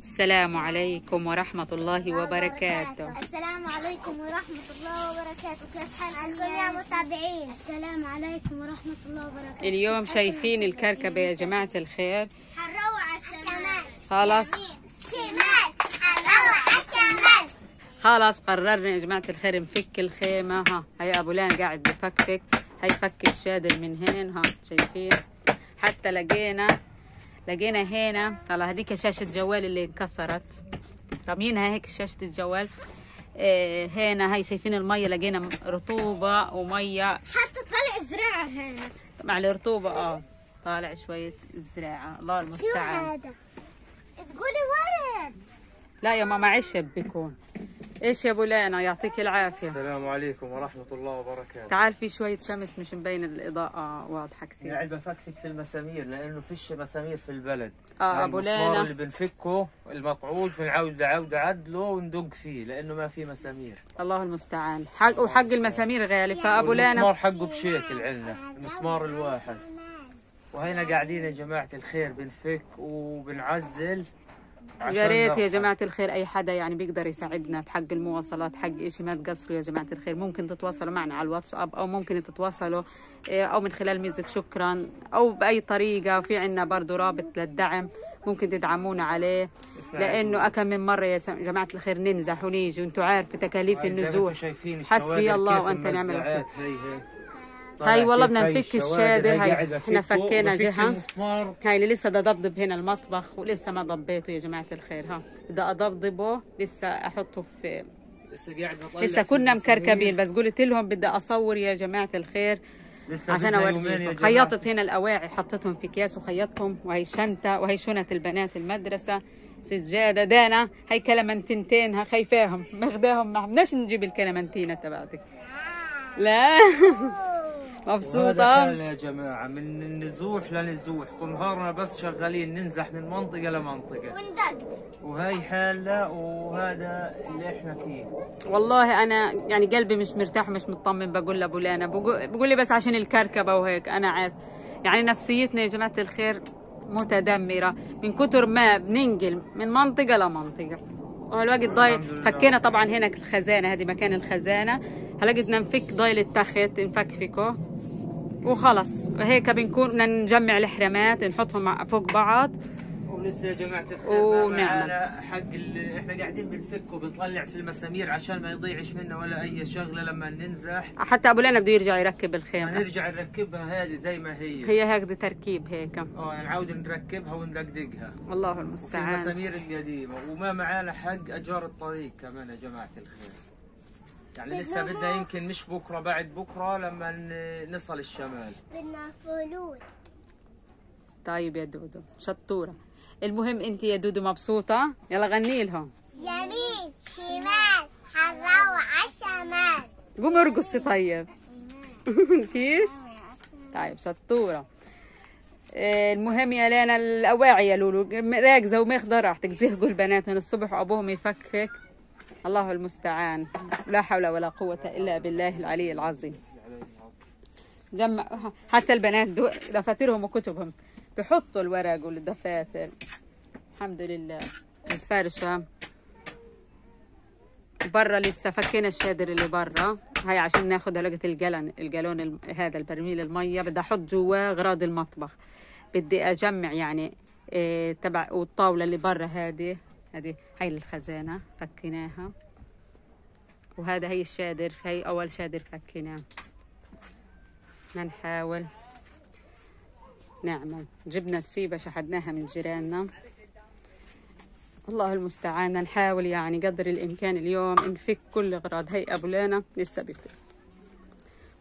السلام عليكم ورحمة الله وبركاته. السلام عليكم ورحمة الله وبركاته. كيف حالكم يا متابعين؟ السلام عليكم ورحمة الله وبركاته. اليوم شايفين الكركبة يا جماعة الخير. حنروح على الشمال. خلاص شمال. حنروح على الشمال. خلاص قررنا يا جماعة الخير نفك الخيمة. هاي أبو لان قاعد بفكك. هاي فك الشادر من هنا. شايفين حتى لقينا هنا. طلع هذيك شاشة جوال اللي انكسرت رامينها هيك شاشة الجوال. هنا هاي شايفين المية لقينا رطوبة ومية حتى طلع زراعة هنا مع الرطوبة. طالع شوية الزراعة. الله المستعان. شو هذا؟ تقولي ورد؟ لا يا ماما عشب بيكون. ايش يا ابو لانا يعطيك العافية. السلام عليكم ورحمة الله وبركاته. تعال في شوية شمس مش مبين الإضاءة واضحة كتير. قاعد بفكك في المسامير لأنه فيش مسامير في البلد. أبو المسمار لانا اللي بنفكه المقعوج بنعود عدله وندق فيه لأنه ما في مسامير. الله المستعان. حق المسامير غالي. فأبو لانا المسمار حقه بشيكل عندنا المسمار الواحد. وهينا قاعدين يا جماعة الخير بنفك وبنعزل. يا ريت يا جماعة الخير أي حدا يعني بيقدر يساعدنا في حق المواصلات حق إشي. ما تقصروا يا جماعة الخير. ممكن تتواصلوا معنا على الواتساب أو ممكن تتواصلوا أو من خلال ميزة شكرا أو بأي طريقة. في عنا برضو رابط للدعم ممكن تدعمونا عليه. لأنه أكم من مرة يا جماعة الخير ننزح ونيجي وانتوا عارفة تكاليف النزوح. حسبي الله وأنت نعم الوكيل. هاي والله بدنا نفك الشادر. هاي احنا فكينا جهه. هاي اللي لسه بدي اضبضب هنا المطبخ ولسه ما ضبيته يا جماعه الخير. بدي اضبضبه لسه احطه في لسه كنا مكركبين. بس قلت لهم بدي اصور يا جماعه الخير عشان اورجيكم. خيطت هنا الاواعي حطيتهم في اكياس وخيطتهم. وهي شنطه وهي شنط البنات المدرسه. سجاده دانا هي كلمنتينتين خايفاهم ماخداهم. ما بدناش نجيب الكلمنتينه تبعتك. لا مبسوطة يا جماعة من النزوح لنزوح. طول نهارنا بس شغالين ننزح من منطقة لمنطقة وندقدق. وهي حالة وهذا اللي احنا فيه. والله أنا يعني قلبي مش مرتاح ومش مطمن. بقول لأبو لانا بقول لي بس عشان الكركبة وهيك. أنا عارف يعني نفسيتنا يا جماعة الخير متدمرة من كتر ما بننقل من منطقة لمنطقة. وهالوقت ضايل فكينا طبعا هنا الخزانة. هذه مكان الخزانة. هلا بدنا نفك ضايل التخت نفكفكه وخلص. هيك بنكون بدنا نجمع الحرامات نحطهم فوق بعض. ولسه يا جماعة الخير ونعمل حق احنا قاعدين بنفك وبنطلع في المسامير عشان ما يضيعش منا ولا أي شغلة لما ننزح. حتى أبو لانا بده يرجع يركب الخيمة. نرجع نركبها هذه زي ما هي هيك تركيب هيك. نعود نركبها وندقدقها. الله المستعان. في المسامير القديمة. وما معانا حق أجار الطريق كمان يا جماعة الخير. يعني لسه بدنا يمكن مش بكره بعد بكره لما نصل الشمال. بدنا فلوس. طيب يا دودو شطوره. المهم انت يا دودو مبسوطه؟ يلا غني لهم. يمين شمال حنروح على الشمال. قومي ارقصي طيب. انتيش؟ طيب شطوره. المهم يا لانا الاواعي يا لولو راكزه وماخذه راحتك. زهقوا البنات من الصبح وابوهم يفكك. الله المستعان. لا حول ولا قوة إلا بالله العلي العظيم. جمع حتى البنات دفاترهم وكتبهم بحطوا الورق والدفاتر. الحمد لله. الفرشة برا لسه فكينا الشادر اللي برا. هاي عشان ناخد هلقة الجالون هذا البرميل المية. بدي أحط جواه أغراض المطبخ. بدي أجمع يعني تبع. والطاولة اللي برا هذه هاي الخزانة فكيناها. وهذا هي الشادر. هي أول شادر فكيناه. نحاول نعمل. جبنا السيبة شحدناها من جيراننا. الله المستعان. نحاول يعني قدر الإمكان اليوم نفك كل أغراض. هي أبو لانا لسه بفك.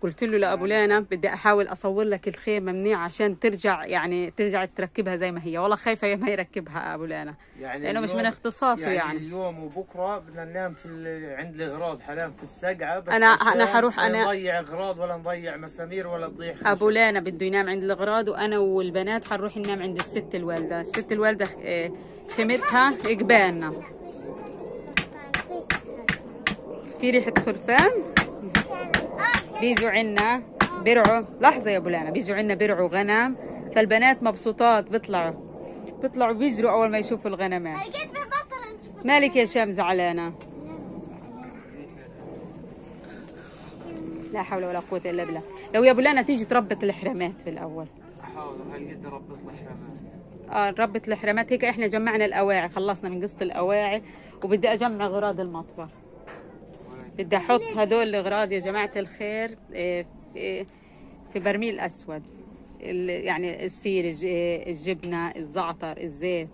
قلت له لأبو لانا بدي أحاول أصور لك الخيمة منيح عشان ترجع تركبها زي ما هي. والله خايفة ما يركبها أبو لانا يعني لأنه مش من اختصاصه. يعني اليوم وبكرة بدنا ننام عند الأغراض. حنام في السقعة بس أنا حروح. أنا نضيع أغراض ولا نضيع مسامير ولا تضيع خشب. أبو لانا بده ينام عند الأغراض وأنا والبنات حنروح ننام عند الست الوالدة. الست الوالدة خيمتها قبالنا. في ريحة خرفان. بيجوا عنا برعوا. لحظة يا أبو لانا. بيجوا عنا برعوا غنم. فالبنات مبسوطات بيطلعوا بيجروا أول ما يشوفوا الغنمات. مالك يا شام زعلانة؟ لا حول ولا قوة إلا بالله. لو يا بولانا تيجي تربط الحرامات في الأول. حاضر هالقد ربط الحرامات. ربط الحرامات هيك. احنا جمعنا الأواعي، خلصنا من قصة الأواعي وبدي أجمع أغراض المطبخ. بدي أحط هدول الأغراض يا جماعة الخير في برميل أسود، يعني السيرج، الجبنة، الزعتر، الزيت،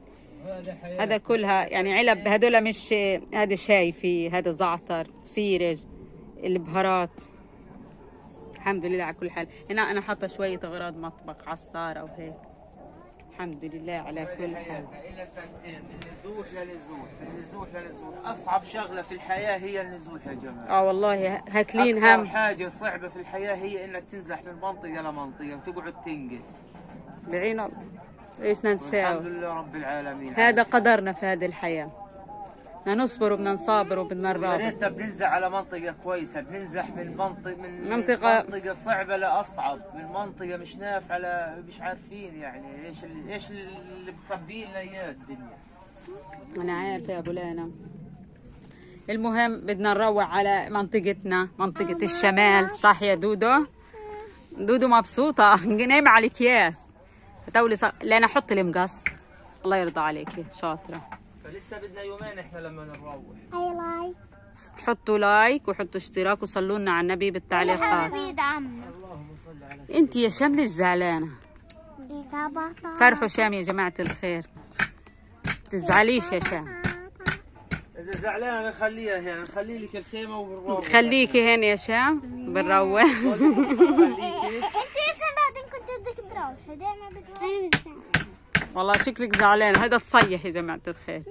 هذا كلها يعني علب. هدول مش هذا شاي فيه، هذا زعتر، سيرج، البهارات. الحمد لله على كل حال. هنا أنا حاطة شوية أغراض مطبخ، عصارة وهيك. الحمد لله على كل حال. إلى سنتين من نزوح لنزوح، من نزوح لنزوح. أصعب شغلة في الحياة هي النزوح يا جماعة. والله هاكلين هم. أكثر حاجة صعبة في الحياة هي إنك تنزح من منطقة لمنطقة وتقعد تنقل. بعين الله ايش ننساوي. الحمد لله رب العالمين. هذا قدرنا في هذه الحياة. بدنا نصبر وبدنا نصابر وبدنا يا نرابط. ريت بننزح على منطقة كويسة، بننزح من منطقة صعبة لأصعب، من منطقة مش نافعة مش عارفين يعني ايش اللي مخبيه لنا اياه الدنيا. أنا عارفة يا بولانا. المهم بدنا نروح على منطقتنا، منطقة الشمال. صح يا دودو؟ دودو مبسوطة نايمة على الأكياس. تولي لا أنا أحط المقص. الله يرضى عليكي، شاطرة. فلسه بدنا يومين احنا لما نروح. اي لايك. حطوا لايك وحطوا اشتراك وصلوا لنا على النبي بالتعليقات. اللهم صل على سيدنا. انت يا شام ليش زعلانة؟ فرحوا شام يا جماعة الخير. تزعليش يا شام. إذا زعلانة بنخليها هنا، نخلي لك الخيمة وبنروح. خليكي هنا يا شام بنروح. انت لسه بعدين كنت بدك تروحي دائما بتروحي. والله شكلك زعلان. هذا تصيح يا جماعة الخير.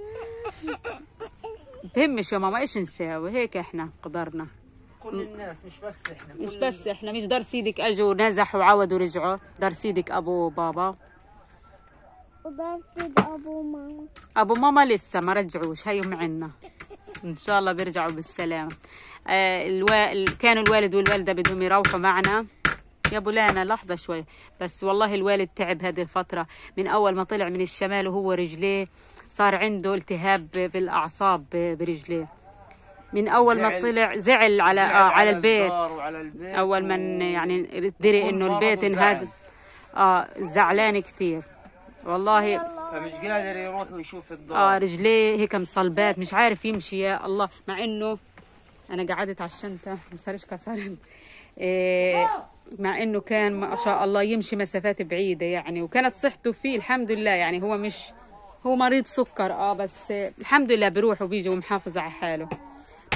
بهمش يا ماما ايش نساوي، هيك احنا قدرنا. كل الناس مش بس احنا. مش بس احنا، مش دار سيدك اجوا نزحوا وعودوا ورجعوا. دار سيدك ابو وبابا. ودار سيد ابو ماما. ابو ماما لسه ما رجعوش، هيهم عنا ان شاء الله بيرجعوا بالسلامة. كانوا الوالد والوالدة بدهم يروحوا معنا. يا بولانا لحظة شوي بس، والله الوالد تعب هذه الفترة من أول ما طلع من الشمال، وهو رجليه صار عنده التهاب بالأعصاب برجليه. من أول ما طلع زعل على البيت. أول ما يعني دري إنه البيت انهد. زعلان كتير والله. فمش قادر يروح ويشوف الدار. رجليه هيك مصلبات، مش عارف يمشي يا الله. مع إنه أنا قعدت على الشنطة مصاريش كسرت. مع انه كان ما شاء الله يمشي مسافات بعيده يعني، وكانت صحته فيه الحمد لله يعني. هو مريض سكر بس الحمد لله بيروح وبيجي ومحافظ على حاله.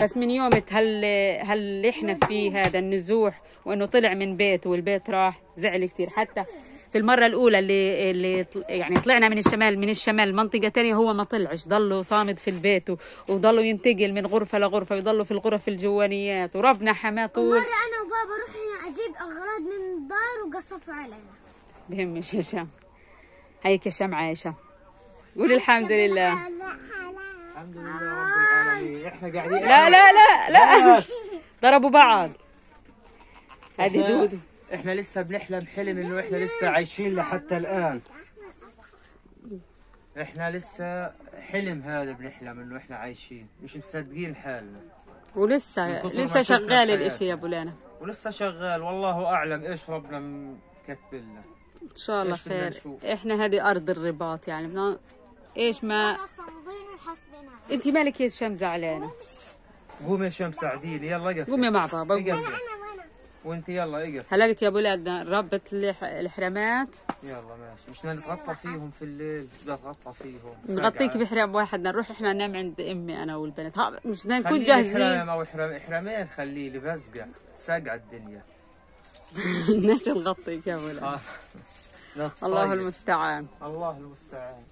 بس من يوم هل احنا فيه هذا النزوح وانه طلع من بيته والبيت راح، زعل كثير. حتى في المره الاولى اللي يعني طلعنا من الشمال منطقه ثانيه، هو ما طلعش، ضله صامد في البيت وضله ينتقل من غرفه لغرفه، ويضلوا في الغرف الجوانيات، وربنا حماه طول. مرة انا وبابا رحنا اجيب اغراض من الدار وقصفوا علينا. بهمش يا شام. هيك يا شام عايشه. قولي الحمد لله. الحمد لله رب العالمين. احنا قاعدين. لا لا لا لا ضربوا بعض. هذه دودو. احنا لسه بنحلم حلم انه احنا لسه عايشين لحتى الان. احنا لسه حلم هذا بنحلم انه احنا عايشين، مش مصدقين حالنا. ولسه شغال الاشي يا بولانا. ولسه شغال، والله اعلم ايش ربنا مكتب لنا. ان شاء الله خير. احنا هذه ارض الرباط يعني بدنا ايش ما. انت مالك يا شام زعلانه؟ قومي يا شام ساعديني، يلا اقف. قومي مع بابا. وانت يلا اقف. هلقت يا بولادنا ربط الحرامات. يلا ماشي. مش نتغطى فيهم في الليل، بدنا نتغطى فيهم. نغطيك بحرام واحد، نروح احنا ننام عند امي انا والبنت. مش نكون جاهزين. حرام او حرامين خلي لي بسقع سقع الدنيا. بدناش نغطيك يا ولد. الله المستعان. الله المستعان.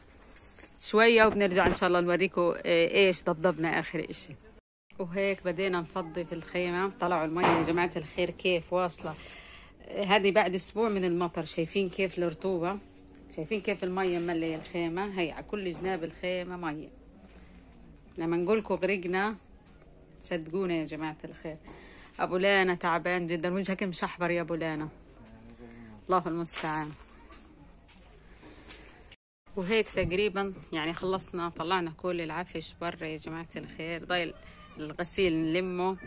شويه وبنرجع ان شاء الله نوريكم ايش ضبضبنا اخر اشي. وهيك بدينا نفضي في الخيمه. طلعوا الميه يا جماعه الخير كيف واصله. هذه بعد اسبوع من المطر. شايفين كيف الرطوبه، شايفين كيف الميه ممليه الخيمه. هي على كل جناب الخيمه ميه. لما نقول لكم غرقنا صدقونا يا جماعه الخير. ابو لانا تعبان جدا، وجهك مشحبر يا ابو لانا. الله المستعان. وهيك تقريبا يعني خلصنا، طلعنا كل العفش برا يا جماعة الخير. ضايل الغسيل نلمه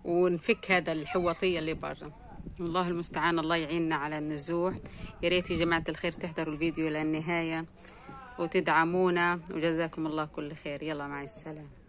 ونفك هذا الحوطية اللي برا. والله المستعان، الله يعيننا على النزوح. يا ريت يا جماعة الخير تحضروا الفيديو للنهاية وتدعمونا، وجزاكم الله كل خير. يلا مع السلامة.